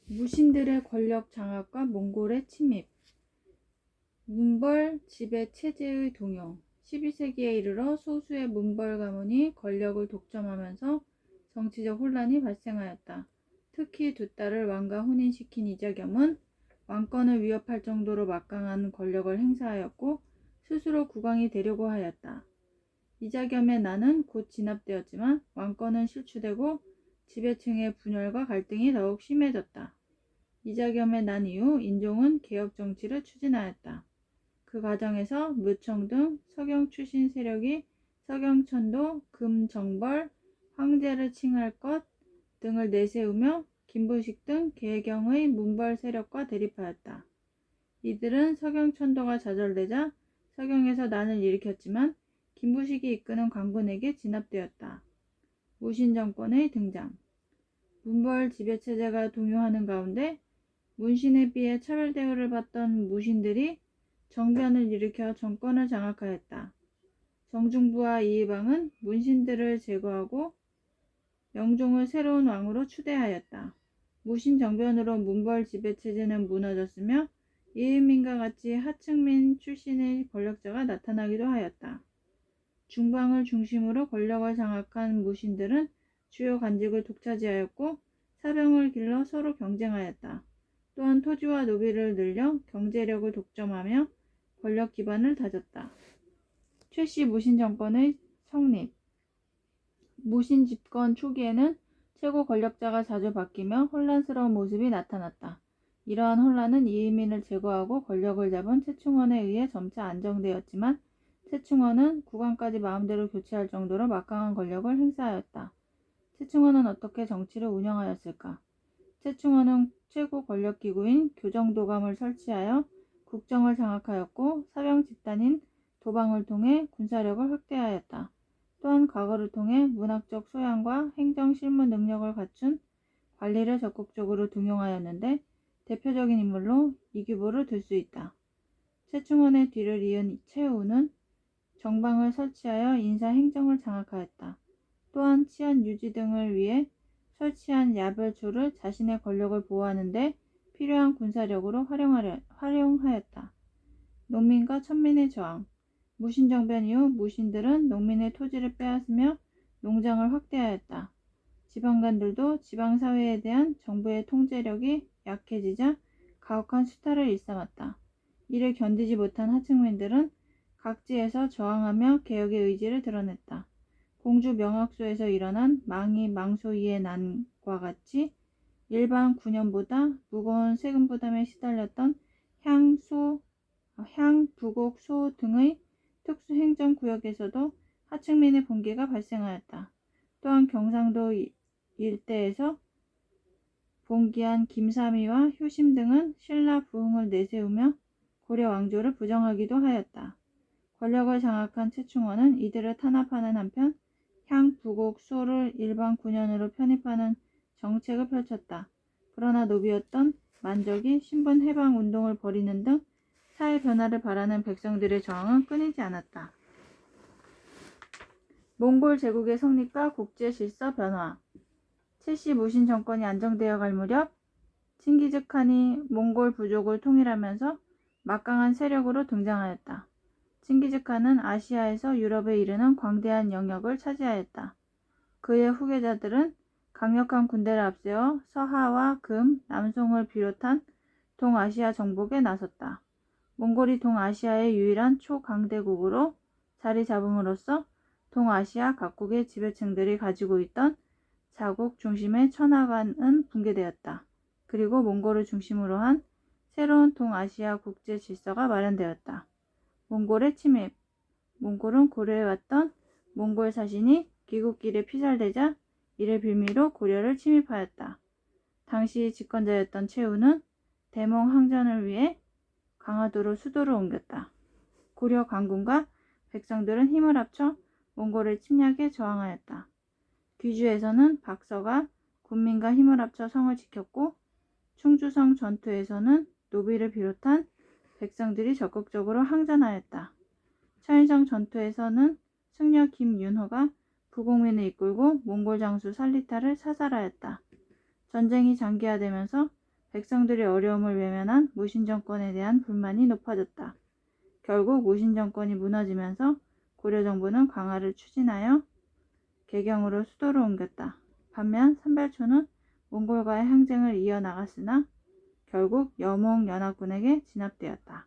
무신들의 권력 장악과 몽골의 침입, 문벌 지배 체제의 동요. 12세기에 이르러 소수의 문벌 가문이 권력을 독점하면서 정치적 혼란이 발생하였다. 특히 두 딸을 왕과 혼인시킨 이자겸은 왕권을 위협할 정도로 막강한 권력을 행사하였고 스스로 국왕이 되려고 하였다. 이자겸의 난은 곧 진압되었지만 왕권은 실추되고 지배층의 분열과 갈등이 더욱 심해졌다. 이자겸의 난 이후 인종은 개혁 정치를 추진하였다. 그 과정에서 묘청 등 서경 출신 세력이 서경천도, 금정벌, 황제를 칭할 것 등을 내세우며 김부식 등 개경의 문벌 세력과 대립하였다. 이들은 서경천도가 좌절되자 서경에서 난을 일으켰지만 김부식이 이끄는 광군에게 진압되었다. 무신 정권의 등장. 문벌 지배체제가 동요하는 가운데 문신에 비해 차별 대우를 받던 무신들이 정변을 일으켜 정권을 장악하였다. 정중부와 이의방은 문신들을 제거하고 영종을 새로운 왕으로 추대하였다. 무신 정변으로 문벌 지배체제는 무너졌으며 이의민과 같이 하층민 출신의 권력자가 나타나기도 하였다. 중방을 중심으로 권력을 장악한 무신들은 주요 관직을 독차지하였고 사병을 길러 서로 경쟁하였다. 또한 토지와 노비를 늘려 경제력을 독점하며 권력 기반을 다졌다. 최씨 무신 정권의 성립. 무신 집권 초기에는 최고 권력자가 자주 바뀌며 혼란스러운 모습이 나타났다. 이러한 혼란은 이의민을 제거하고 권력을 잡은 최충원에 의해 점차 안정되었지만 최충원은 국왕까지 마음대로 교체할 정도로 막강한 권력을 행사하였다. 최충원은 어떻게 정치를 운영하였을까? 최충원은 최고 권력기구인 교정도감을 설치하여 국정을 장악하였고 사병 집단인 도방을 통해 군사력을 확대하였다. 또한 과거를 통해 문학적 소양과 행정 실무 능력을 갖춘 관리를 적극적으로 등용하였는데 대표적인 인물로 이규보를 들 수 있다. 최충원의 뒤를 이은 최우는 정방을 설치하여 인사 행정을 장악하였다. 또한 치안 유지 등을 위해 설치한 야별초를 자신의 권력을 보호하는 데 필요한 군사력으로 활용하였다. 농민과 천민의 저항. 무신정변 이후 무신들은 농민의 토지를 빼앗으며 농장을 확대하였다. 지방간들도 지방사회에 대한 정부의 통제력이 약해지자 가혹한 수탈을 일삼았다. 이를 견디지 못한 하층민들은 각지에서 저항하며 개혁의 의지를 드러냈다. 공주 명학소에서 일어난 망이 망소이의 난과 같이 일반 군연보다 무거운 세금 부담에 시달렸던 향, 부곡, 소 등의 특수행정구역에서도 하층민의 봉기가 발생하였다. 또한 경상도 일대에서 봉기한 김삼이와 효심 등은 신라 부흥을 내세우며 고려 왕조를 부정하기도 하였다. 권력을 장악한 최충원은 이들을 탄압하는 한편 향, 부곡, 소를 일반 군연으로 편입하는 정책을 펼쳤다. 그러나 노비였던 만적이 신분 해방 운동을 벌이는 등 사회 변화를 바라는 백성들의 저항은 끊이지 않았다. 몽골 제국의 성립과 국제 질서 변화. 최씨 무신 정권이 안정되어 갈 무렵 칭기즈칸이 몽골 부족을 통일하면서 막강한 세력으로 등장하였다. 칭기즈칸은 아시아에서 유럽에 이르는 광대한 영역을 차지하였다. 그의 후계자들은 강력한 군대를 앞세워 서하와 금, 남송을 비롯한 동아시아 정복에 나섰다. 몽골이 동아시아의 유일한 초강대국으로 자리 잡음으로써 동아시아 각국의 지배층들이 가지고 있던 자국 중심의 천하관은 붕괴되었다. 그리고 몽골을 중심으로 한 새로운 동아시아 국제 질서가 마련되었다. 몽골의 침입. 몽골은 고려해왔던 몽골 사신이 귀국길에 피살되자 이를 빌미로 고려를 침입하였다. 당시 집권자였던 최우는 대몽 항전을 위해 강화도로 수도를 옮겼다. 고려 강군과 백성들은 힘을 합쳐 몽골의 침략에 저항하였다. 귀주에서는 박서가 군민과 힘을 합쳐 성을 지켰고 충주성 전투에서는 노비를 비롯한 백성들이 적극적으로 항전하였다. 천일정 전투에서는 승려 김윤호가 부공민을 이끌고 몽골 장수 살리타를 사살하였다. 전쟁이 장기화되면서 백성들이 어려움을 외면한 무신 정권에 대한 불만이 높아졌다. 결국 무신 정권이 무너지면서 고려 정부는 강화를 추진하여 개경으로 수도를 옮겼다. 반면 삼발초는 몽골과의 항쟁을 이어나갔으나 결국 여몽 연합군에게 진압되었다.